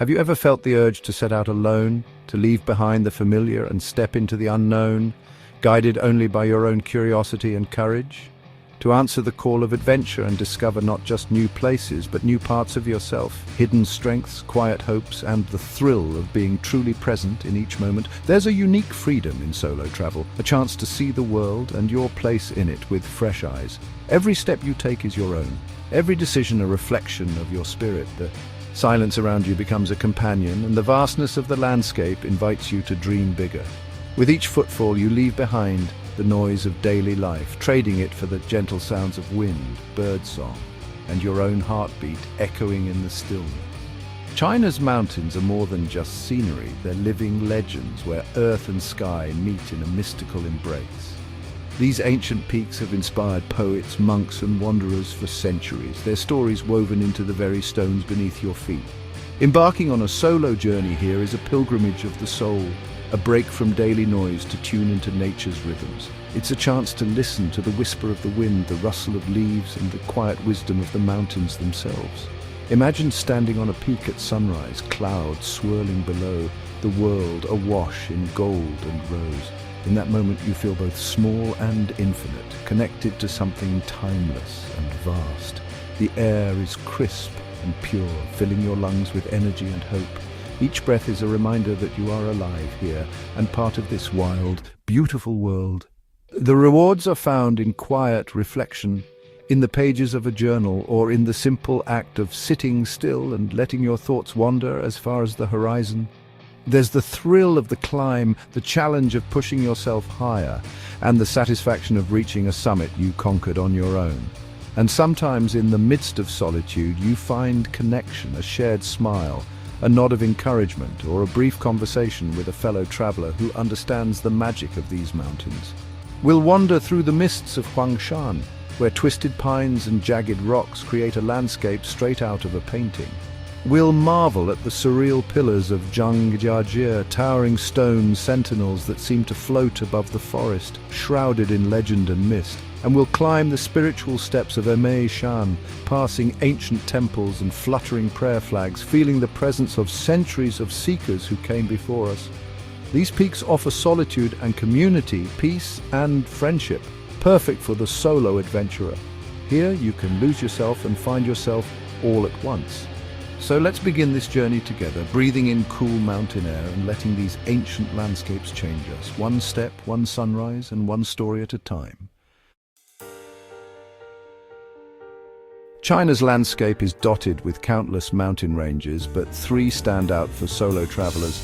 Have you ever felt the urge to set out alone, to leave behind the familiar and step into the unknown, guided only by your own curiosity and courage? To answer the call of adventure and discover not just new places, but new parts of yourself, hidden strengths, quiet hopes, and the thrill of being truly present in each moment. There's a unique freedom in solo travel, a chance to see the world and your place in it with fresh eyes. Every step you take is your own, every decision a reflection of your spirit. The silence around you becomes a companion, and the vastness of the landscape invites you to dream bigger. With each footfall you leave behind the noise of daily life, trading it for the gentle sounds of wind, birdsong, and your own heartbeat echoing in the stillness. China's mountains are more than just scenery, they're living legends where earth and sky meet in a mystical embrace. These ancient peaks have inspired poets, monks, and wanderers for centuries, their stories woven into the very stones beneath your feet. Embarking on a solo journey here is a pilgrimage of the soul, a break from daily noise to tune into nature's rhythms. It's a chance to listen to the whisper of the wind, the rustle of leaves, and the quiet wisdom of the mountains themselves. Imagine standing on a peak at sunrise, clouds swirling below, the world awash in gold and rose. In that moment you feel both small and infinite, connected to something timeless and vast. The air is crisp and pure, filling your lungs with energy and hope. Each breath is a reminder that you are alive here and part of this wild, beautiful world. The rewards are found in quiet reflection, in the pages of a journal, or in the simple act of sitting still and letting your thoughts wander as far as the horizon. There's the thrill of the climb, the challenge of pushing yourself higher, and the satisfaction of reaching a summit you conquered on your own. And sometimes in the midst of solitude you find connection, a shared smile, a nod of encouragement, or a brief conversation with a fellow traveler who understands the magic of these mountains. We'll wander through the mists of Huangshan, where twisted pines and jagged rocks create a landscape straight out of a painting. We'll marvel at the surreal pillars of Zhangjiajie, towering stone sentinels that seem to float above the forest, shrouded in legend and mist. And we'll climb the spiritual steps of Emei, Shan, passing ancient temples and fluttering prayer flags, feeling the presence of centuries of seekers who came before us. These peaks offer solitude and community, peace and friendship, perfect for the solo adventurer. Here you can lose yourself and find yourself all at once. So let's begin this journey together, breathing in cool mountain air and letting these ancient landscapes change us, one step, one sunrise, and one story at a time. China's landscape is dotted with countless mountain ranges, but three stand out for solo travelers: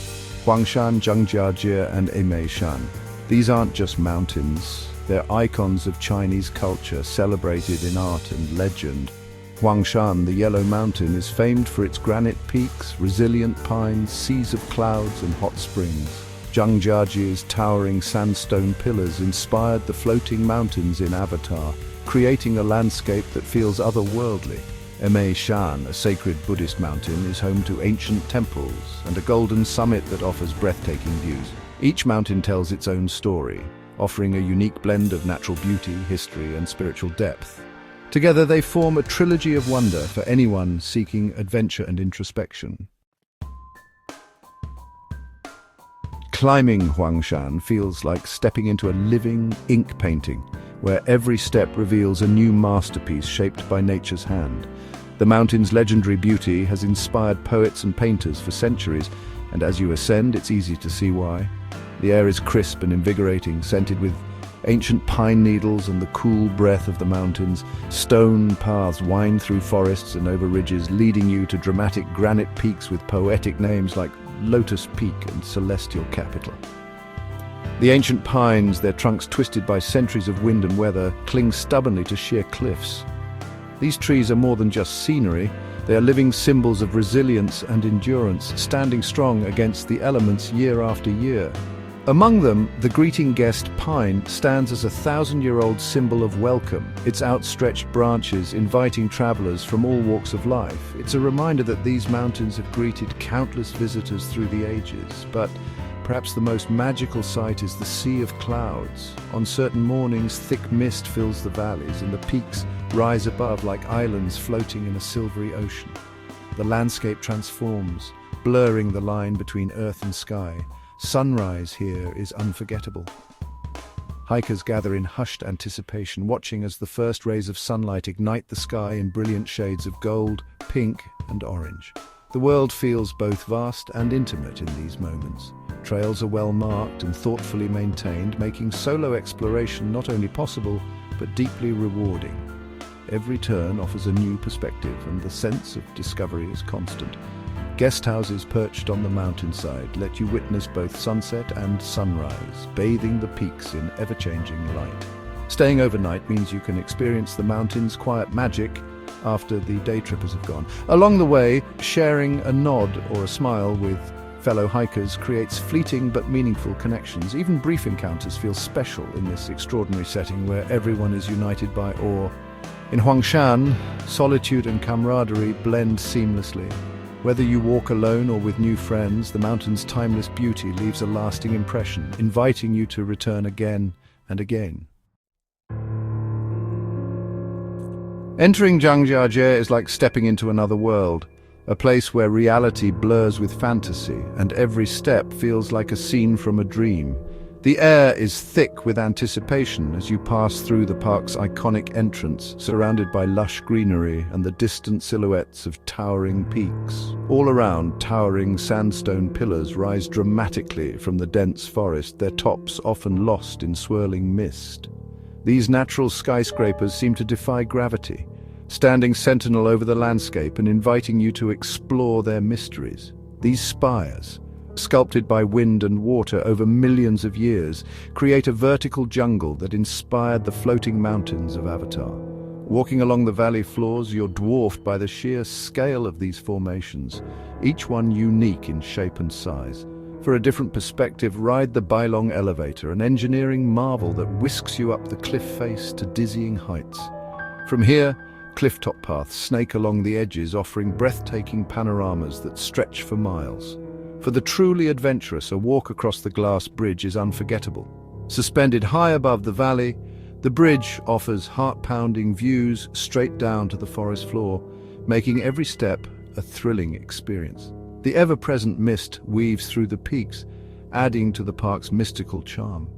Huangshan, Zhangjiajie, and Emei Shan. These aren't just mountains, they're icons of Chinese culture, celebrated in art and legend. Huangshan, the Yellow Mountain, is famed for its granite peaks, resilient pines, seas of clouds, and hot springs. Zhangjiajie's towering sandstone pillars inspired the floating mountains in Avatar, creating a landscape that feels otherworldly. Emei Shan, a sacred Buddhist mountain, is home to ancient temples and a golden summit that offers breathtaking views. Each mountain tells its own story, offering a unique blend of natural beauty, history, and spiritual depth. Together they form a trilogy of wonder for anyone seeking adventure and introspection. Climbing Huangshan feels like stepping into a living ink painting, where every step reveals a new masterpiece shaped by nature's hand. The mountain's legendary beauty has inspired poets and painters for centuries, and as you ascend, it's easy to see why. The air is crisp and invigorating, scented with ancient pine needles and the cool breath of the mountains. Stone paths wind through forests and over ridges, leading you to dramatic granite peaks with poetic names like Lotus Peak and Celestial Capital. The ancient pines, their trunks twisted by centuries of wind and weather, cling stubbornly to sheer cliffs. These trees are more than just scenery, they are living symbols of resilience and endurance, standing strong against the elements year after year. Among them, the greeting guest pine stands as a 1,000-year-old symbol of welcome, its outstretched branches inviting travelers from all walks of life. It's a reminder that these mountains have greeted countless visitors through the ages, but perhaps the most magical sight is the sea of clouds. On certain mornings, thick mist fills the valleys, and the peaks rise above like islands floating in a silvery ocean. The landscape transforms, blurring the line between earth and sky. Sunrise here is unforgettable. Hikers gather in hushed anticipation, watching as the first rays of sunlight ignite the sky in brilliant shades of gold, pink, and orange. The world feels both vast and intimate in these moments. Trails are well marked and thoughtfully maintained, making solo exploration not only possible, but deeply rewarding. Every turn offers a new perspective, and the sense of discovery is constant. Guest houses perched on the mountainside let you witness both sunset and sunrise, bathing the peaks in ever-changing light. Staying overnight means you can experience the mountains' quiet magic after the day trippers have gone. Along the way, sharing a nod or a smile with fellow hikers creates fleeting but meaningful connections. Even brief encounters feel special in this extraordinary setting where everyone is united by awe. In Huangshan, solitude and camaraderie blend seamlessly. Whether you walk alone or with new friends, the mountain's timeless beauty leaves a lasting impression, inviting you to return again and again. Entering Zhangjiajie is like stepping into another world, a place where reality blurs with fantasy, and every step feels like a scene from a dream. The air is thick with anticipation as you pass through the park's iconic entrance, surrounded by lush greenery and the distant silhouettes of towering peaks. All around, towering sandstone pillars rise dramatically from the dense forest, their tops often lost in swirling mist. These natural skyscrapers seem to defy gravity, standing sentinel over the landscape and inviting you to explore their mysteries. These spires, sculpted by wind and water over millions of years, create a vertical jungle that inspired the floating mountains of Avatar. Walking along the valley floors, you're dwarfed by the sheer scale of these formations, each one unique in shape and size. For a different perspective, ride the Bailong elevator, an engineering marvel that whisks you up the cliff face to dizzying heights. From here, clifftop paths snake along the edges, offering breathtaking panoramas that stretch for miles. For the truly adventurous, a walk across the glass bridge is unforgettable. Suspended high above the valley, the bridge offers heart-pounding views straight down to the forest floor, making every step a thrilling experience. The ever-present mist weaves through the peaks, adding to the park's mystical charm.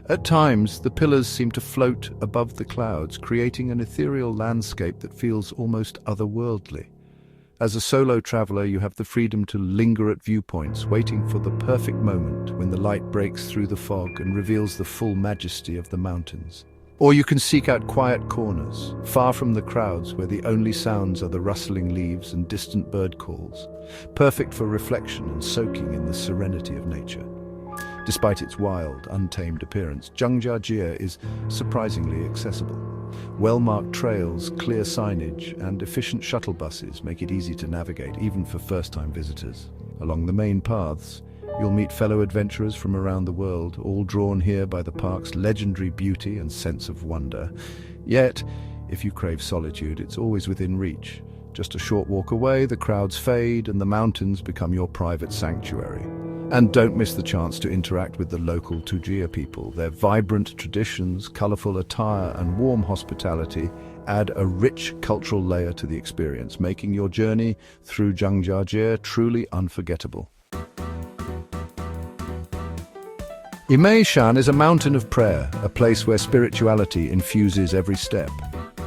At times, the pillars seem to float above the clouds, creating an ethereal landscape that feels almost otherworldly. As a solo traveler, you have the freedom to linger at viewpoints, waiting for the perfect moment when the light breaks through the fog and reveals the full majesty of the mountains. Or you can seek out quiet corners, far from the crowds, where the only sounds are the rustling leaves and distant bird calls, perfect for reflection and soaking in the serenity of nature. Despite its wild, untamed appearance, Zhangjiajie is surprisingly accessible. Well-marked trails, clear signage, and efficient shuttle buses make it easy to navigate, even for first-time visitors. Along the main paths, you'll meet fellow adventurers from around the world, all drawn here by the park's legendary beauty and sense of wonder. Yet, if you crave solitude, it's always within reach. Just a short walk away, the crowds fade and the mountains become your private sanctuary. And don't miss the chance to interact with the local Zhangjiajie people. Their vibrant traditions, colorful attire, and warm hospitality add a rich cultural layer to the experience, making your journey through Zhangjiajie truly unforgettable. Emei Shan is a mountain of prayer, a place where spirituality infuses every step.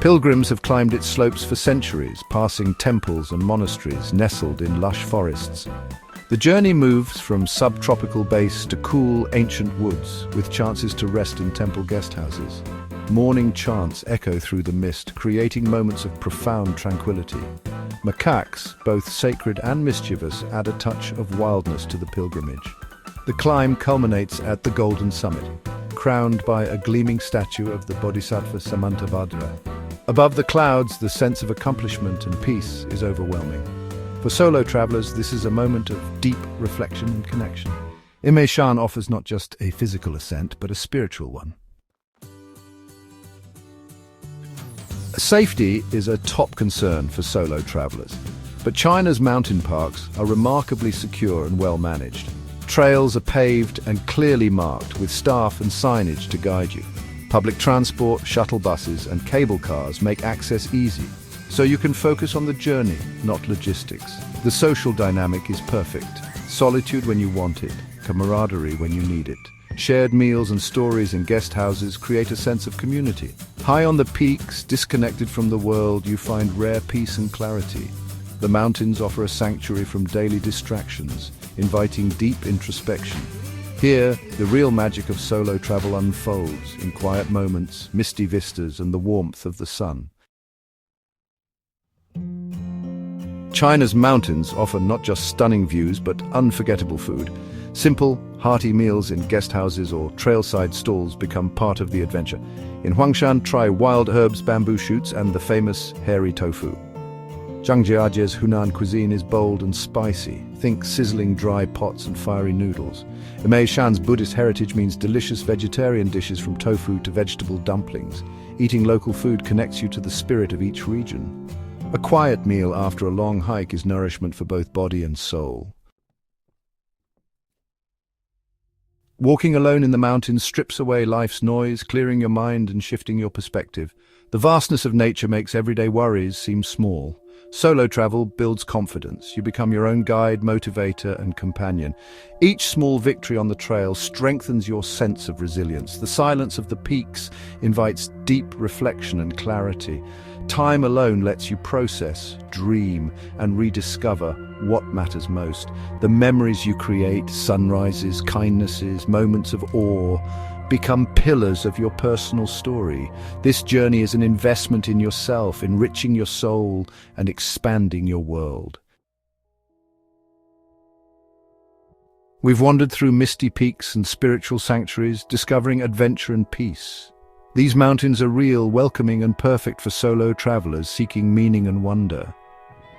Pilgrims have climbed its slopes for centuries, passing temples and monasteries nestled in lush forests. The journey moves from subtropical base to cool, ancient woods, with chances to rest in temple guest houses. Morning chants echo through the mist, creating moments of profound tranquility. Macaques, both sacred and mischievous, add a touch of wildness to the pilgrimage. The climb culminates at the Golden Summit, crowned by a gleaming statue of the Bodhisattva Samantabhadra. Above the clouds, the sense of accomplishment and peace is overwhelming. For solo travelers, this is a moment of deep reflection and connection. Emei Shan offers not just a physical ascent, but a spiritual one. Safety is a top concern for solo travelers, but China's mountain parks are remarkably secure and well managed. Trails are paved and clearly marked, with staff and signage to guide you. Public transport, shuttle buses, and cable cars make access easy, so you can focus on the journey, not logistics. The social dynamic is perfect. Solitude when you want it, camaraderie when you need it. Shared meals and stories in guest houses create a sense of community. High on the peaks, disconnected from the world, you find rare peace and clarity. The mountains offer a sanctuary from daily distractions, inviting deep introspection. Here, the real magic of solo travel unfolds in quiet moments, misty vistas, and the warmth of the sun. China's mountains offer not just stunning views, but unforgettable food. Simple, hearty meals in guest houses or trailside stalls become part of the adventure. In Huangshan, try wild herbs, bamboo shoots, and the famous hairy tofu. Zhangjiajie's Hunan cuisine is bold and spicy. Think sizzling dry pots and fiery noodles. Emei Shan's Buddhist heritage means delicious vegetarian dishes from tofu to vegetable dumplings. Eating local food connects you to the spirit of each region. A quiet meal after a long hike is nourishment for both body and soul. Walking alone in the mountains strips away life's noise, clearing your mind and shifting your perspective. The vastness of nature makes everyday worries seem small. Solo travel builds confidence. You become your own guide, motivator, and companion. Each small victory on the trail strengthens your sense of resilience. The silence of the peaks invites deep reflection and clarity. Time alone lets you process, dream, and rediscover what matters most. The memories you create, sunrises, kindnesses, moments of awe, become pillars of your personal story. This journey is an investment in yourself, enriching your soul and expanding your world. We've wandered through misty peaks and spiritual sanctuaries, discovering adventure and peace. These mountains are real, welcoming, and perfect for solo travelers seeking meaning and wonder.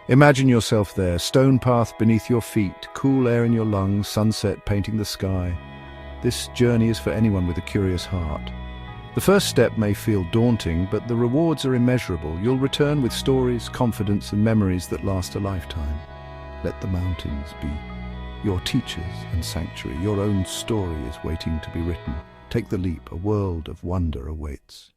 Imagine yourself there, stone path beneath your feet, cool air in your lungs, sunset painting the sky. This journey is for anyone with a curious heart. The first step may feel daunting, but the rewards are immeasurable. You'll return with stories, confidence, and memories that last a lifetime. Let the mountains be your teachers and sanctuary. Your own story is waiting to be written. Take the leap, a world of wonder awaits.